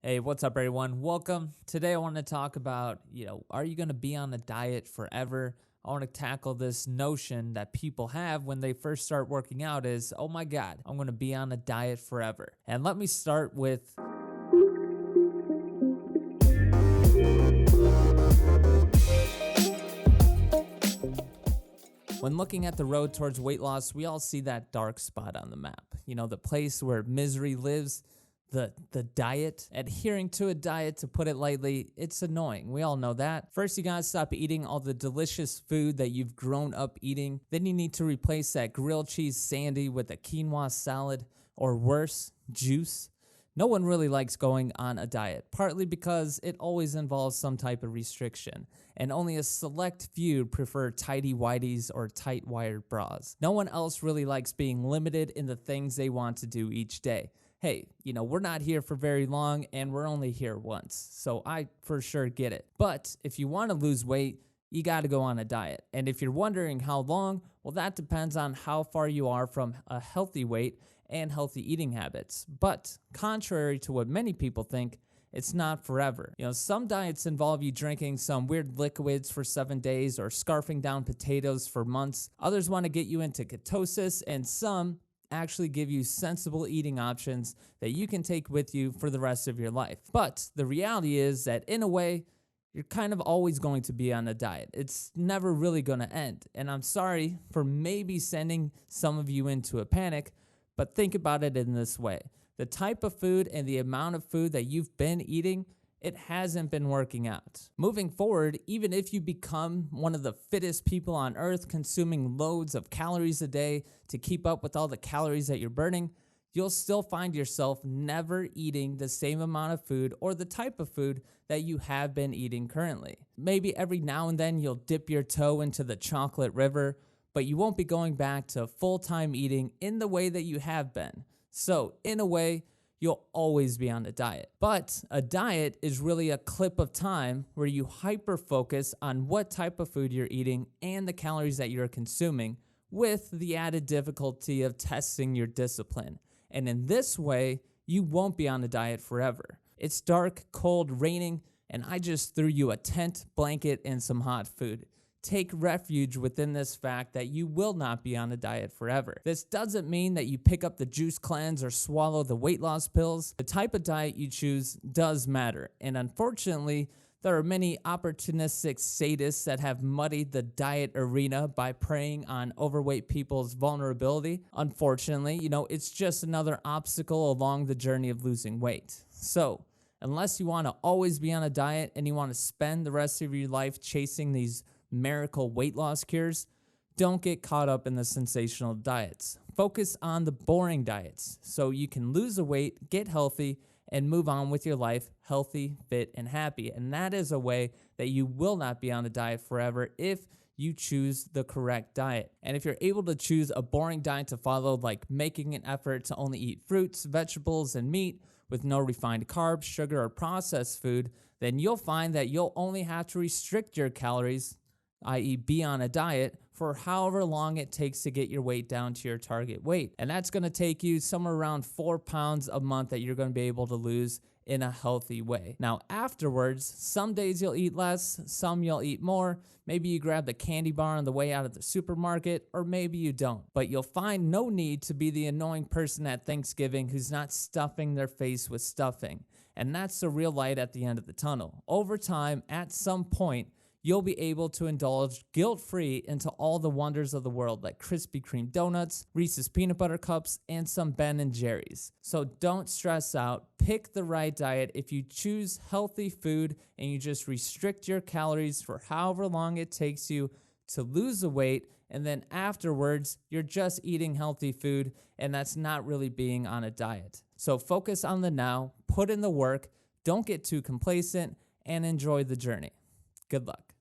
Hey, what's up, everyone? Welcome. Today, I want to talk about, are you going to be on a diet forever? I want to tackle this notion that people have when they first start working out is, oh my God, I'm going to be on a diet forever. And let me start with when looking at the road towards weight loss, we all see that dark spot on the map. The place where misery lives. The diet, adhering to a diet, to put it lightly, it's annoying. We all know that. First, you gotta stop eating all the delicious food that you've grown up eating. Then you need to replace that grilled cheese sandy with a quinoa salad, or worse, juice. No one really likes going on a diet, partly because it always involves some type of restriction, and only a select few prefer tidy whities or tight wired bras. No one else really likes being limited in the things they want to do each day. Hey, we're not here for very long and we're only here once, so I for sure get it. But if you want to lose weight, you got to go on a diet. And if you're wondering how long, well, that depends on how far you are from a healthy weight and healthy eating habits. But contrary to what many people think, it's not forever. Some diets involve you drinking some weird liquids for 7 days or scarfing down potatoes for months. Others want to get you into ketosis, and some actually give you sensible eating options that you can take with you for the rest of your life. But the reality is that in a way, you're kind of always going to be on a diet. It's never really going to end. And I'm sorry for maybe sending some of you into a panic, but think about it in this way. The type of food and the amount of food that you've been eating, it hasn't been working out. Moving forward, even if you become one of the fittest people on earth, consuming loads of calories a day to keep up with all the calories that you're burning, you'll still find yourself never eating the same amount of food or the type of food that you have been eating currently. Maybe every now and then you'll dip your toe into the chocolate river, but you won't be going back to full-time eating in the way that you have been. So, in a way, you'll always be on a diet. But a diet is really a clip of time where you hyper focus on what type of food you're eating and the calories that you're consuming, with the added difficulty of testing your discipline. And in this way, you won't be on a diet forever. It's dark, cold, raining, and I just threw you a tent, blanket, and some hot food. Take refuge within this fact that you will not be on a diet forever. This doesn't mean that you pick up the juice cleanse or swallow the weight loss pills. The type of diet you choose does matter, and unfortunately, there are many opportunistic sadists that have muddied the diet arena by preying on overweight people's vulnerability. Unfortunately, it's just another obstacle along the journey of losing weight. So, unless you want to always be on a diet and you want to spend the rest of your life chasing these miracle weight loss cures, don't get caught up in the sensational diets. Focus on the boring diets so you can lose the weight, get healthy, and move on with your life healthy, fit, and happy. And that is a way that you will not be on a diet forever if you choose the correct diet. And if you're able to choose a boring diet to follow, like making an effort to only eat fruits, vegetables, and meat with no refined carbs, sugar, or processed food, then you'll find that you'll only have to restrict your calories, i.e. be on a diet, for however long it takes to get your weight down to your target weight. And that's going to take you somewhere around 4 pounds a month that you're going to be able to lose in a healthy way. Now, afterwards, some days you'll eat less, some you'll eat more. Maybe you grab the candy bar on the way out of the supermarket, or maybe you don't. But you'll find no need to be the annoying person at Thanksgiving who's not stuffing their face with stuffing. And that's the real light at the end of the tunnel. Over time, at some point, you'll be able to indulge guilt-free into all the wonders of the world, like Krispy Kreme donuts, Reese's peanut butter cups, and some Ben & Jerry's. So don't stress out. Pick the right diet. If you choose healthy food and you just restrict your calories for however long it takes you to lose the weight, and then afterwards, you're just eating healthy food, and that's not really being on a diet. So focus on the now, put in the work, don't get too complacent, and enjoy the journey. Good luck.